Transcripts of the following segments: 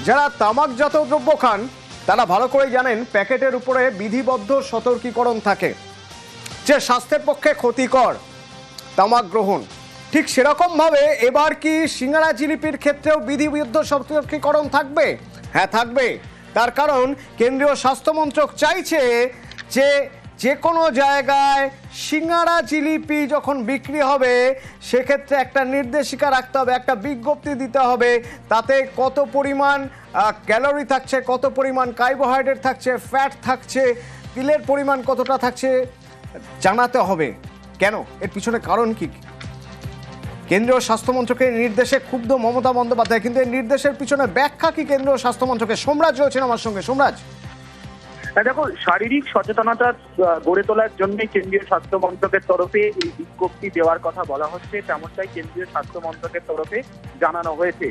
যারা তামাকজাত দ্রব্য খান তারা ভালো করে জানেন প্যাকেটের উপরে বিধিবদ্ধ সতর্কীকরণ থাকে যে স্বাস্থ্যের পক্ষে ক্ষতিকর তামাক গ্রহণ। ঠিক সেরকম ভাবে এবার কি সিঙ্গারা জিলিপির ক্ষেত্রেও বিধিবদ্ধ সতর্কীকরণ থাকবে? হ্যাঁ থাকবে। তার কারণ কেন্দ্রীয় স্বাস্থ্যমন্ত্রক চাইছে যে যে কোনো জায়গায় সিঙ্গারা জিলিপি যখন বিক্রি হবে সেক্ষেত্রে একটা নির্দেশিকা রাখতে হবে, একটা বিজ্ঞপ্তি দিতে হবে, তাতে কত পরিমাণ ক্যালোরি থাকছে, কত পরিমাণ কার্বোহাইড্রেট থাকছে, ফ্যাট থাকছে, তিলের পরিমাণ কতটা থাকছে জানাতে হবে। কেন? এর পিছনে কারণ কি? কেন্দ্রীয় স্বাস্থ্যমন্ত্রকের নির্দেশে ক্ষুব্ধ মমতা বন্দ্যোপাধ্যায়, কিন্তু এই নির্দেশের পিছনে ব্যাখ্যা কি কেন্দ্রীয় স্বাস্থ্যমন্ত্রকের? সোমরাজ রয়েছেন আমার সঙ্গে। সোমরাজ, দেখো, শারীরিক সচেতনতা গড়ে তোলার জন্য কেন্দ্রীয় স্বাস্থ্য মন্ত্রকের তরফে এই বিজ্ঞপ্তি দেওয়ার কথা বলা হচ্ছে, তেমনটাই কেন্দ্রীয় স্বাস্থ্য মন্ত্রকের তরফে জানানো হয়েছে।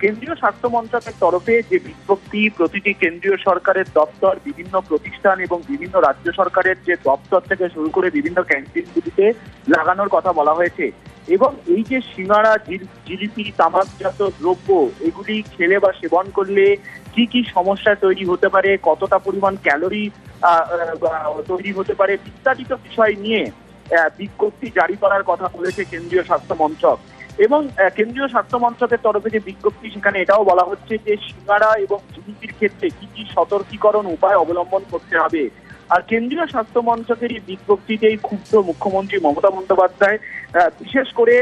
কেন্দ্রীয় স্বাস্থ্য মন্ত্রকের তরফে যে বিজ্ঞপ্তি প্রতিটি কেন্দ্রীয় সরকারের দপ্তর, বিভিন্ন প্রতিষ্ঠান এবং বিভিন্ন রাজ্য সরকারের যে দপ্তর থেকে শুরু করে বিভিন্ন ক্যান্টিনগুলিতে লাগানোর কথা বলা হয়েছে। এবং এই যে সিঙ্গারা, জিলিপি, তামাকজাত দ্রব্য এগুলি খেলে বা সেবন করলে কি কি সমস্যা তৈরি হতে পারে, কতটা পরিমাণ ক্যালোরি তৈরি হতে পারে ইত্যাদি বিষয় নিয়ে বিজ্ঞপ্তি জারি করার কথা বলেছে কেন্দ্রীয় স্বাস্থ্য মন্ত্রক। এবং কেন্দ্রীয় স্বাস্থ্য মন্ত্রকের তরফে যে বিজ্ঞপ্তি সেখানে এটাও বলা হচ্ছে যে সিঙ্গারা এবং জিলিপির ক্ষেত্রে কি কি সতর্কীকরণ উপায় অবলম্বন করতে হবে। আর কেন্দ্রীয় স্বাস্থ্য মন্ত্রকের এই বিজ্ঞপ্তিতেই ক্ষুব্ধ মুখ্যমন্ত্রী মমতা বন্দ্যোপাধ্যায়, বিশেষ করে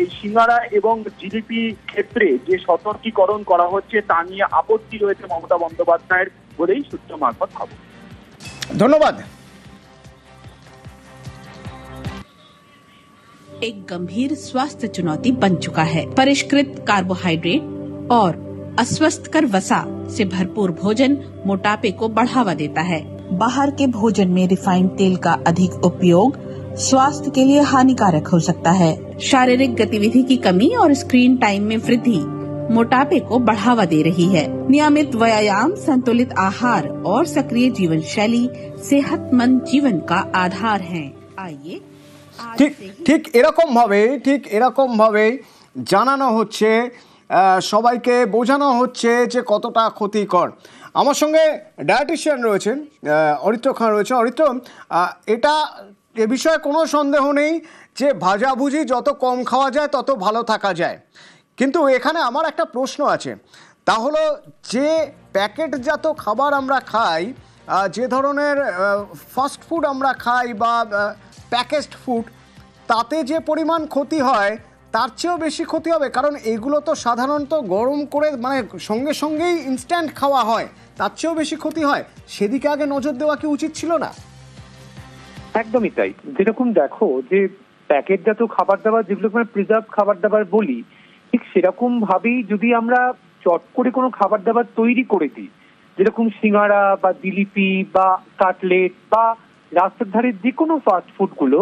এই সিঙ্গারা এবং জিলিপি ক্ষেত্রে যে সতর্কীকরণ করা হচ্ছে তা নিয়ে আপত্তি রয়েছে মমতা বন্দ্যোপাধ্যায়ের বলেই সূত্র মারফত খবর। ধন্যবাদ। एक गंभीर स्वास्थ्य चुनौती बन चुका है। परिष्कृत कार्बोहाइड्रेट और अस्वस्थकर वसा से भरपूर भोजन मोटापे को बढ़ावा देता है। बाहर के भोजन में रिफाइंड तेल का अधिक उपयोग स्वास्थ्य के लिए हानिकारक हो सकता है। शारीरिक गतिविधि की कमी और स्क्रीन टाइम में वृद्धि मोटापे को बढ़ावा दे रही है। नियमित व्यायाम, संतुलित आहार और सक्रिय जीवन शैली सेहतमंद जीवन का आधार है। आइए ঠিক এরকম ভাবে জানানো হচ্ছে, সবাইকে বোঝানো হচ্ছে যে কতটা ক্ষতিকর। আমার সঙ্গে ডায়েটিশিয়ান রয়েছেন, অরিত্র খান রয়েছে। অরিত্র, এটা এ বিষয়ে কোনো সন্দেহ নেই যে ভাজাভুজি যত কম খাওয়া যায় তত ভালো থাকা যায়, কিন্তু এখানে আমার একটা প্রশ্ন আছে, তা হলো যে প্যাকেটজাত খাবার আমরা খাই, যে ধরনের ফাস্ট ফুড আমরা খাই বা প্যাকেজড ফুড, তাতে যে পরিমাণ ক্ষতি হয় তার চেয়েও বেশি ক্ষতি হবে, কারণ এগুলো তো সাধারণত গরম করে মানে সঙ্গে সঙ্গেই ইনস্ট্যান্ট খাওয়া হয়, তার চেয়েও বেশি ক্ষতি হয়। সেদিকে আগে নজর দেওয়া কি উচিত ছিল না? একদমই তাই। যেরকম দেখো যে প্যাকেটজাত খাবার দাবার, যেগুলো আমরা প্রিজার্ভ খাবার দাবার বলি, ঠিক সেরকম ভাবেই যদি আমরা চট করে কোনো খাবার দাবার তৈরি করে দিই, যেরকম সিঙ্গারা বা জিলিপি বা কাটলেট বা রাস্তার ধারে যে কোনো ফাস্ট ফুড গুলো,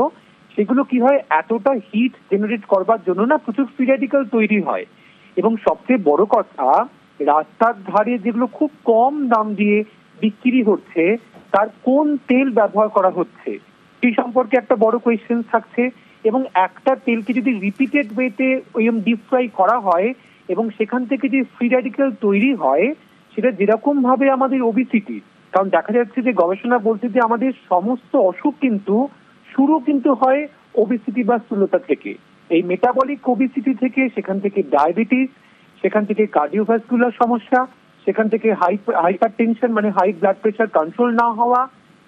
সেগুলো কি হয়, এতটা হিট জেনারেট করবার জন্য না প্রচুর ফ্রি র্যাডিক্যাল তৈরি হয়। এবং সবচেয়ে বড় কথা, রাস্তার ধারে যেগুলো খুব কম দাম দিয়ে বিক্রি হচ্ছে তার কোন তেল ব্যবহার করা হচ্ছে সেই সম্পর্কে একটা বড় কোয়েশ্চেন থাকছে। এবং একটা তেলকে যদি রিপিটেড ওয়েতে ডিপ ফ্রাই করা হয় এবং সেখান থেকে যে ফ্রি র্যাডিক্যাল তৈরি হয়, সেটা যেরকম ভাবে আমাদের ওবিসিটি, কারণ দেখা যাচ্ছে যে গবেষণা বলছে যে আমাদের সমস্ত অসুখ কিন্তু শুরু হয় ওবিসিটি বা স্থূলতা থেকে। এই মেটাবলিক ওবিসিটি থেকে, সেখান থেকে ডায়াবেটিস, সেখান থেকে কার্ডিওভাস্কুলার সমস্যা, সেখান থেকে হাইপার টেনশন মানে হাই ব্লাড প্রেশার কন্ট্রোল না হওয়া,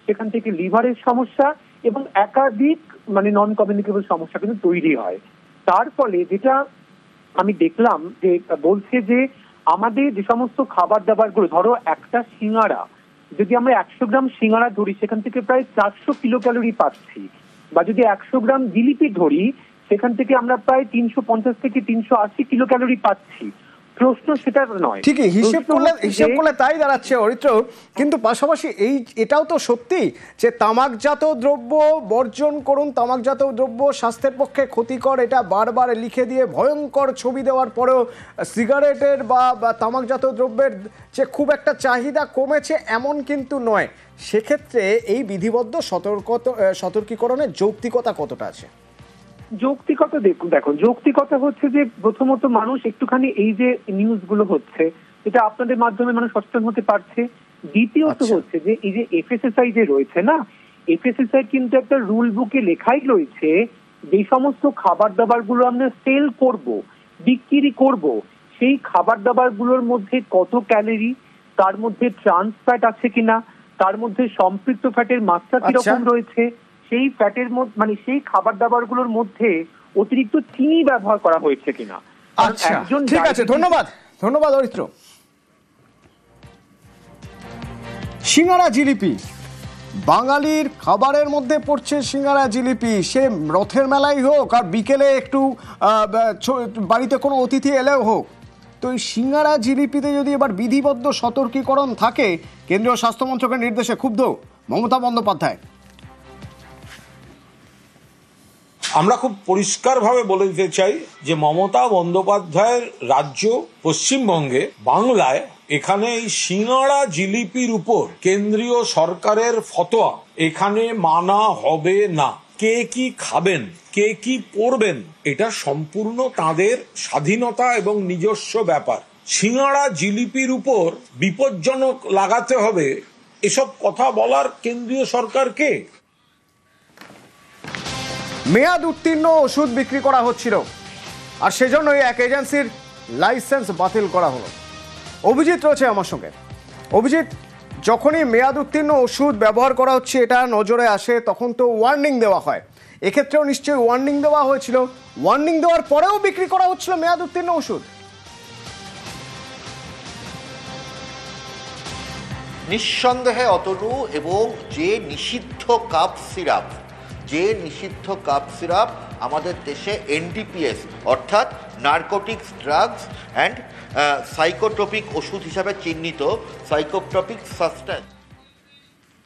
সেখান থেকে লিভারের সমস্যা এবং একাধিক মানে নন কমিউনিকেবল সমস্যা কিন্তু তৈরি হয়। তার ফলে যেটা আমি দেখলাম যে বলছে যে আমাদের যে সমস্ত খাবার দাবার গুলো, ধরো একটা সিঙ্গারা, যদি আমরা 100 গ্রাম সিঙ্গারা ধরি সেখান থেকে প্রায় 400 কিলো ক্যালোরি পাচ্ছি, বা যদি 100 গ্রাম জিলিপি ধরি সেখান থেকে আমরা প্রায় 350 থেকে 380 কিলো ক্যালোরি পাচ্ছি। প্রশ্ন সেটা নয়, ঠিকই হিসেব করলে তাই দাঁড়াচ্ছে অরিত্র। কিন্তু পাশাপাশি এটাও তো সত্যি যে তামাকজাত দ্রব্য বর্জন করুন, তামাকজাত দ্রব্য স্বাস্থ্যের পক্ষে ক্ষতিকর, এটা বারবার লিখে দিয়ে ভয়ঙ্কর ছবি দেওয়ার পরেও সিগারেটের বা তামাকজাত দ্রব্যের যে খুব একটা চাহিদা কমেছে এমন কিন্তু নয়। সেক্ষেত্রে এই বিধিবদ্ধ সতর্কীকরণের যৌক্তিকতা কতটা আছে? যৌক্তিকতা দেখো, যৌক্তিকতা হচ্ছে যে প্রথমত মানুষ একটুখানি এই যে নিউজ গুলো হচ্ছে এটা আপনাদের মাধ্যমে মানুষ সচেতন হতে পারছে। দ্বিতীয়ত হচ্ছে যে এই যে এফএসএসআই যে রয়েছে না, এফএসএসআই কিন্তু একটা রুল বুকে লেখাই রয়েছে যে সমস্ত খাবার দাবার গুলো আমরা সেল করব, বিক্রি করব, সেই খাবার দাবার গুলোর মধ্যে কত ক্যালোরি, তার মধ্যে ট্রান্স ফ্যাট আছে কিনা, তার মধ্যে সম্পৃক্ত ফ্যাটের মাত্রা কিরকম রয়েছে, সেই ফ্যাটের মধ্যে মানে সেই খাবার দাবার গুলোর মধ্যে অতিরিক্ত চিনি ব্যবহার করা হয়েছে কিনা। আচ্ছা, ঠিক আছে, ধন্যবাদ অরিত্র। সিঙ্গারা জিলিপি, বাঙালির খাবারের মধ্যে পড়ছে সিঙ্গারা জিলিপি, সে রথের মেলাই হোক আর বিকেলে একটু বাড়িতে কোনো অতিথি এলেও হোক। তো এই সিঙ্গারা জিলিপিতে যদি এবার বিধিবদ্ধ সতর্কীকরণ থাকে, কেন্দ্রীয় স্বাস্থ্যমন্ত্রকের নির্দেশে ক্ষুব্ধ মমতা বন্দ্যোপাধ্যায়। আমরা খুব পরিষ্কারভাবে বলে দিতে চাই যে মমতা বন্দ্যোপাধ্যায়ের রাজ্য পশ্চিমবঙ্গে, বাংলায়, এখানে এই সিঙ্গারা জিলিপির উপর কেন্দ্রীয় সরকারের ফতোয়া এখানে মানা হবে না। কে কি খাবেন, কে কি পরবেন, এটা সম্পূর্ণ তাদের স্বাধীনতা এবং নিজস্ব ব্যাপার। সিঙ্গারা জিলিপির উপর বিপজ্জনক লাগাতে হবে এসব কথা বলার কেন্দ্রীয় সরকারকে। মেয়াদ উত্তীর্ণ ওষুধ বিক্রি করা হচ্ছিল আর সেজন্যই এক এজেন্সির লাইসেন্স বাতিল করা হলো। অভিজিৎ রয়েছে আমার সঙ্গে। অভিজিৎ, যখনই মেয়াদ উত্তীর্ণ ওষুধ ব্যবহার করা হচ্ছে এটা নজরে আসে, তখন তো ওয়ার্নিং দেওয়া হয়। এক্ষেত্রেও নিশ্চয়ই ওয়ার্নিং দেওয়া হয়েছিল, ওয়ার্নিং দেওয়ার পরেও বিক্রি করা হচ্ছিল মেয়াদ উত্তীর্ণ ওষুধ। নিঃসন্দেহে অতনু, এবং যে নিষিদ্ধ কাপ সিরাপ আমাদের দেশে এনডিপিএস অর্থাৎ নার্কোটিক্স, ড্রাগস অ্যান্ড সাইকোট্রপিক ওষুধ হিসাবে চিহ্নিত, সাইকোট্রপিক সাবস্ট্যান্স